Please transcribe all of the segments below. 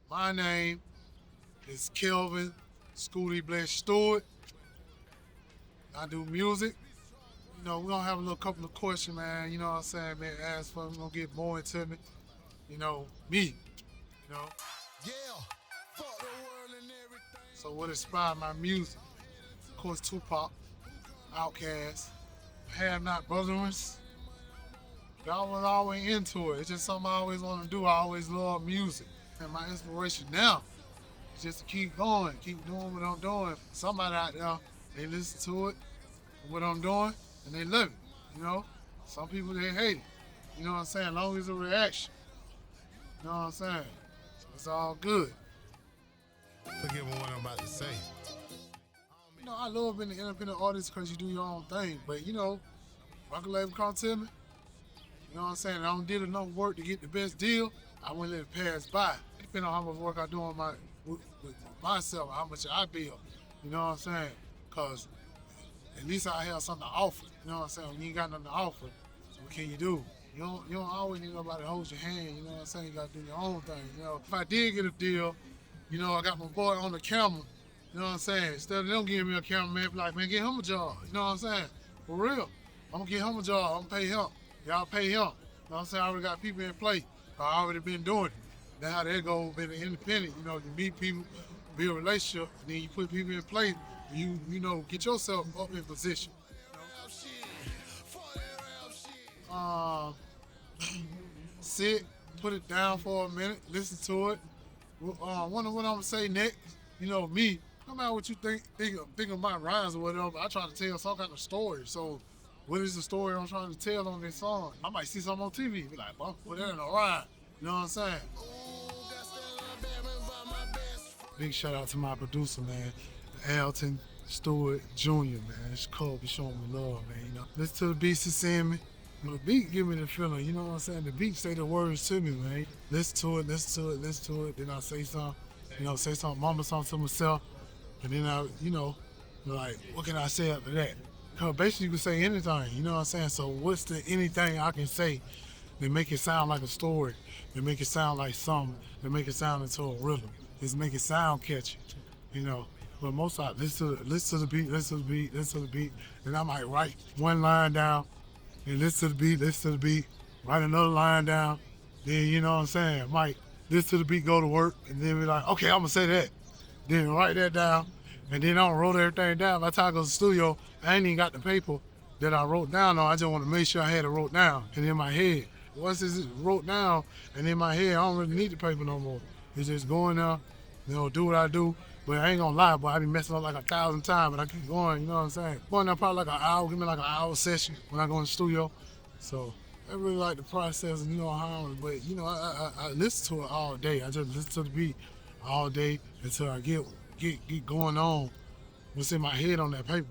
My name is Kelvin Scootiebless Stewart. I do music. We're gonna have a little couple of questions, man. You know what I'm saying, man? Ask for them, gonna get more into me. Me. You know. Yeah. Fuck the world and everything. So what inspired my music? Of course, Tupac, Outkast, Have Not Brothers. I was always into it. It's just something I always want to do. I always love music. And my inspiration now is just to keep going, keep doing what I'm doing. Somebody out there, they listen to it, what I'm doing, and they love it. Some people they hate it. You know what I'm saying? As long as it's a reaction. You know what I'm saying? So it's all good. Forget what I'm about to say. I love being an independent artist because you do your own thing. But record label come to me. You know what I'm saying? I don't did enough work to get the best deal. I wouldn't let it pass by. Depending on how much work I do on with myself, how much I build. You know what I'm saying? Because at least I have something to offer. You know what I'm saying? When you ain't got nothing to offer, what can you do? You don't always need nobody to hold your hand. You know what I'm saying? You got to do your own thing. If I did get a deal, I got my boy on the camera. You know what I'm saying? Instead of them giving me a cameraman, be like, man, get him a job. You know what I'm saying? For real. I'm going to get him a job. I'm going to pay him. Y'all pay him. You know what I'm saying? I already got people in play. I already been doing it. That's how that goes, being independent. You meet people, build a relationship, and then you put people in place. You get yourself up in position. Sit, put it down for a minute, listen to it. Wonder what I'm gonna say next. Me. No matter what you think of my rhymes or whatever, I try to tell some kind of story. So, what is the story I'm trying to tell on this song? I might see something on TV, be like, well, put that in a rhyme. You know what I'm saying? Big shout out to my producer, man, Alton Stewart Jr., man. It's cool, be showing me love, man. Listen to the beats and seeing me. The beat give me the feeling, you know what I'm saying? The beat say the words to me, man. Listen to it, then I say something, say something, mumble something to myself, and then like, what can I say after that? Because basically you can say anything, you know what I'm saying? So what's the anything I can say that make it sound like a story, that make it sound like something, that make it sound into a rhythm, just make it sound catchy, But most of it, listen to the beat, and I might write one line down, and listen to the beat, write another line down, then you know what I'm saying, I might listen to the beat, go to work, and then be like, okay, I'm gonna say that. Then write that down, and then I don't wrote everything down. By the time I go to the studio, I ain't even got the paper that I wrote down on. I just want to make sure I had it wrote down and in my head. Once it's wrote down and in my head, I don't really need the paper no more. It's just going there, do what I do. But I ain't gonna lie, boy, I be messing up like 1,000 times, but I keep going, you know what I'm saying? Going there probably like an hour, give me like an hour session when I go in the studio. So I really like the process, how, but I listen to it all day. I just listen to the beat all day until I get going on what's in my head on that paper.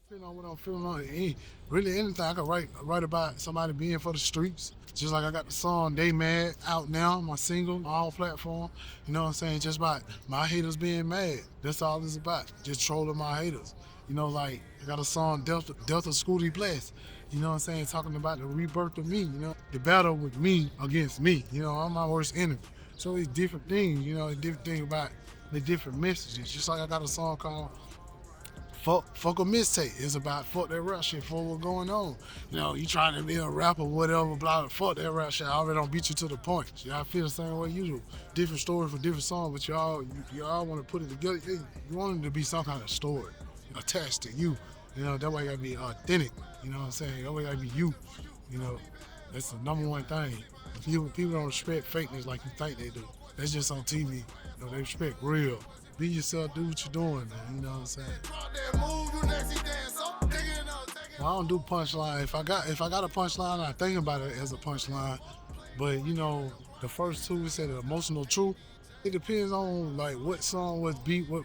Feeling on what I'm feeling on. Ain't really anything I could write about somebody being for the streets. Just like I got the song They Mad out now, my single, on all platform. You know what I'm saying? Just about my haters being mad. That's all it's about. Just trolling my haters. Like I got a song Delta Scootiebless. You know what I'm saying? Talking about the rebirth of me, the battle with me against me. I'm my worst enemy. So it's different things, it's different things about the different messages. Just like I got a song called Fuck a mistake. It's about fuck that rap shit, fuck what's going on. You trying to be a rapper, whatever, blah, fuck that rap shit. I already don't beat you to the point. Y'all feel the same way you do. Different story for different songs, but y'all want to put it together. You want it to be some kind of story attached to you. That way you gotta be authentic. You know what I'm saying? That way you gotta be you. That's the number one thing. People don't respect fakeness like you think they do. That's just on TV. They respect real. Be yourself, do what you're doing, man. You know what I'm saying? Well, I don't do punchline. If I got a punchline, I think about it as a punchline. But the first two, we said the emotional truth. It depends on like what song, what beat, what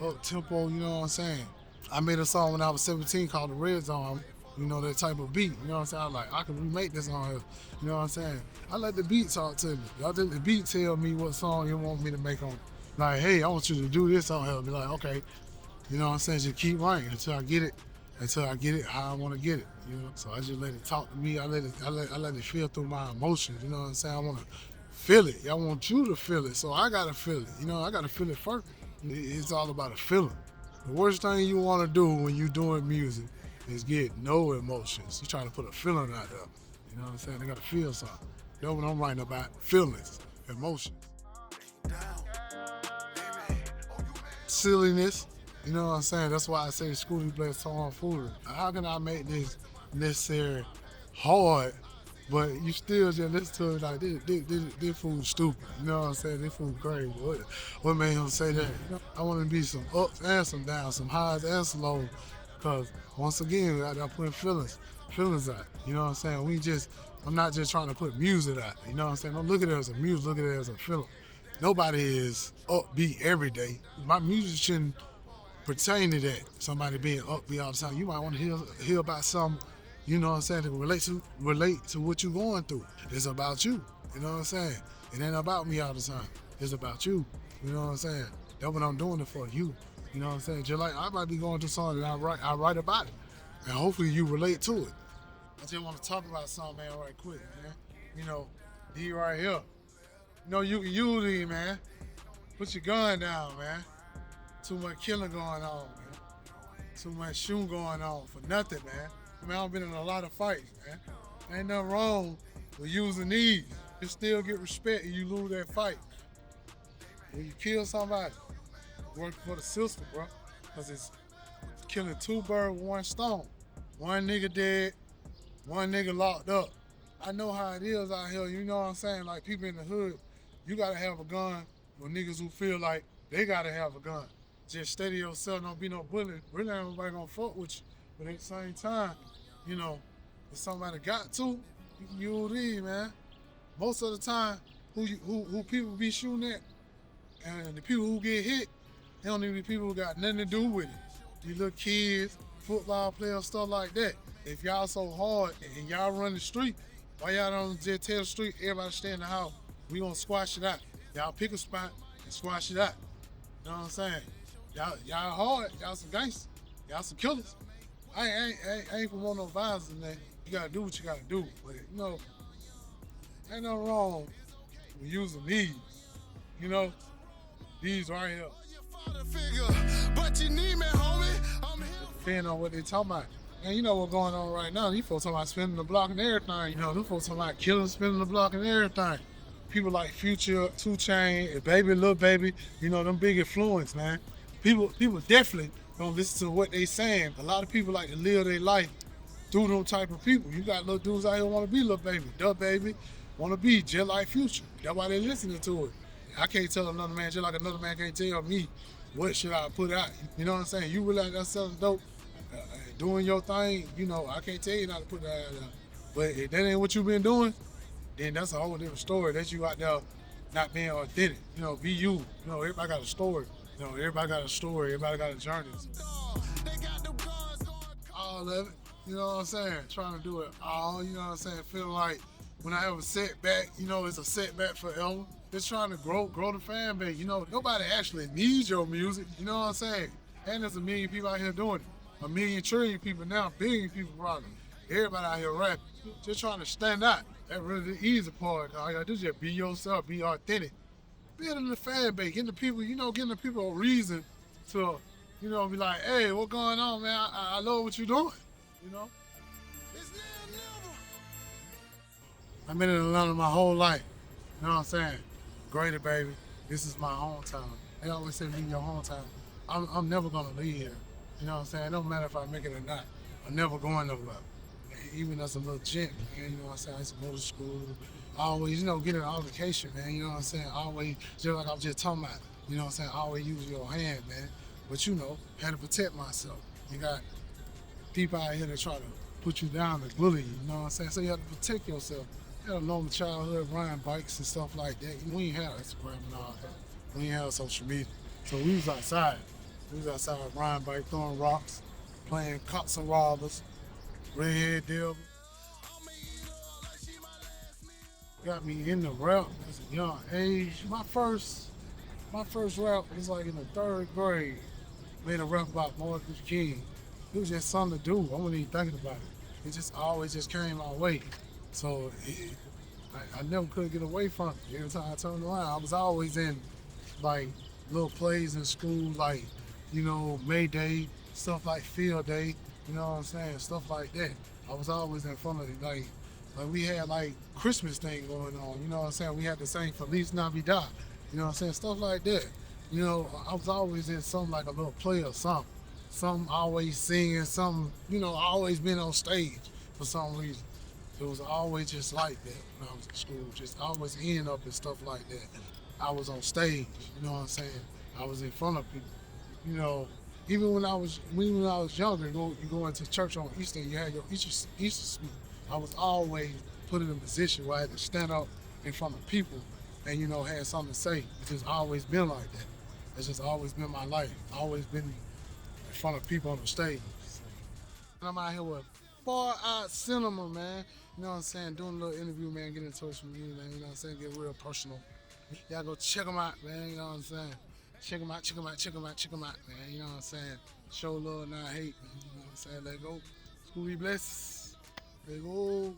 up tempo. You know what I'm saying? I made a song when I was 17 called The Red Zone. That type of beat. You know what I'm saying? I can remake this on here. You know what I'm saying? I let the beat talk to me. I let the beat tell me what song you want me to make on. Like, hey, I want you to do this on here. Be like, okay. You know what I'm saying? Just keep writing until I get it how I want to get it. you know. So I just let it talk to me. I let it feel through my emotions. You know what I'm saying? I want to feel it. I want you to feel it. So I gotta feel it. You know, I gotta feel it first. It's all about a feeling. The worst thing you want to do when you're doing music is get no emotions. You're trying to put a feeling out there. You know what I'm saying? They gotta feel something. That's what I'm writing about: feelings, emotions, silliness. You know what I'm saying? That's why I say Scootiebless tomfoolery. How can I make this necessary hard, but you still just listen to it like this fool stupid. You know what I'm saying? This fool crazy. What made him say that? You know, I want to be some ups and some downs, some highs and some lows. Cause once again, I'm putting feelings out. You know what I'm saying? I'm not just trying to put music out. You know what I'm saying? Don't look at it as a music, look at it as a feeling. Nobody is upbeat every day. My music shouldn't pertain to that. Somebody being upbeat all the time. You might want to hear about something, you know what I'm saying, to relate to what you're going through. It's about you. You know what I'm saying? It ain't about me all the time. It's about you. You know what I'm saying? That's what I'm doing it for, you. You know what I'm saying? Just like I might be going through something and I write about it. And hopefully you relate to it. I just want to talk about something, man, right quick, man. You know, D right here. You know, you can use these, man. Put your gun down, man. Too much killing going on, man. Too much shooting going on for nothing, man. Man, I've been in a lot of fights, man. Ain't nothing wrong with using these. You still get respect and you lose that fight. When you kill somebody, work for the system, bro. Because it's killing two birds with one stone. One nigga dead, one nigga locked up. I know how it is out here, you know what I'm saying? Like people in the hood, you gotta have a gun for niggas who feel like they gotta have a gun. Just steady yourself, don't be no bully. Really ain't nobody gonna fuck with you. But at the same time, you know, if somebody got to, you can use these, man. Most of the time, who people be shooting at, and the people who get hit, they don't even be people who got nothing to do with it. These little kids, football players, stuff like that. If y'all so hard and y'all run the street, why y'all don't just tell the street, everybody stay in the house, we gonna squash it out. Y'all pick a spot and squash it out. You know what I'm saying? Y'all hard, y'all some gangsters, y'all some killers. I ain't promoting no violence in that. You gotta do what you gotta do. But you know, ain't nothing wrong with using these. You know, these right here. Depending on what they talking about. And you know what's going on right now. These folks talking about spinning the block and everything. You know, these folks talking about killing, spinning the block and everything. People like Future, 2 Chainz, Baby, Lil Baby, you know, them big influence, man. People definitely don't listen to what they saying. A lot of people like to live their life through them type of people. You got little dudes out here want to be Lil Baby, Duh Baby, want to be just like Future. That's why they listening to it. I can't tell another man just like another man can't tell me what should I put out. You know what I'm saying? You really out there selling dope, doing your thing, you know, I can't tell you not to put that out there. But if that ain't what you been doing, then that's a whole different story. That's you out there not being authentic. You know, be you. You know, everybody got a story. You know, everybody got a story. Everybody got a journey. All of it. You know what I'm saying? Trying to do it all. You know what I'm saying? Feeling like when I have a setback, you know, it's a setback forever. Just trying to grow the fan base. You know, nobody actually needs your music. You know what I'm saying? And there's a million people out here doing it. A million trillion people now, billion people probably. Everybody out here rapping. Just trying to stand out. That's really the easy part. All you gotta do is just be yourself, be authentic. Building the fan base, getting the people, you know, getting the people a reason to, you know, be like, hey, what's going on, man? I love what you're doing, you know? I've been in Atlanta my whole life. You know what I'm saying? Greater, baby. This is my hometown. They always say leave your hometown. I'm never gonna leave here. You know what I'm saying? It don't matter if I make it or not. I'm never going nowhere. Even as a little gent, man, you know what I'm saying? I used to go to school. Always, you know, get an altercation, man. You know what I'm saying? Always, just like I was just talking about. You know what I'm saying? Always use your hand, man. But you know, had to protect myself. You got people out here that try to put you down and bully you. You know what I'm saying? So you have to protect yourself. You had a normal childhood, riding bikes and stuff like that. We ain't have Instagram and all that. We ain't have social media. So we was outside. We was outside riding bike, throwing rocks, playing cops and robbers, redhead devil. Got me in the rap at a young age. My first rap was like in the 3rd grade. Made a rap about Martin Luther King. It was just something to do. I wasn't even thinking about it. it just always just came my way. So I never could get away from it. Every time I turned around, I was always in like little plays in school, like, you know, May Day, stuff like Field Day, you know what I'm saying? Stuff like that. I was always in front of it. Like we had like Christmas thing going on, you know what I'm saying? We had to sing Feliz Navidad, you know what I'm saying? Stuff like that. You know, I was always in something like a little play or something. Something always singing, something, you know, always been on stage for some reason. It was always just like that when I was in school, just always ending up and stuff like that. I was on stage, you know what I'm saying? I was in front of people, you know. Even when I was younger, you go into church on Easter, you had your Easter speech. I was always put in a position where I had to stand up in front of people and, you know, had something to say. It's just always been like that. It's just always been my life. Always been in front of people on the stage. And I'm out here with Far Out Cinema, man. You know what I'm saying? Doing a little interview, man. Get in touch with me, man. You know what I'm saying? Get real personal. Y'all go check them out, man. You know what I'm saying? Check them out, check them out, check them out, check them out, man. You know what I'm saying? Show love, not hate, man. You know what I'm saying? Let go. Scootie Bless. Let go.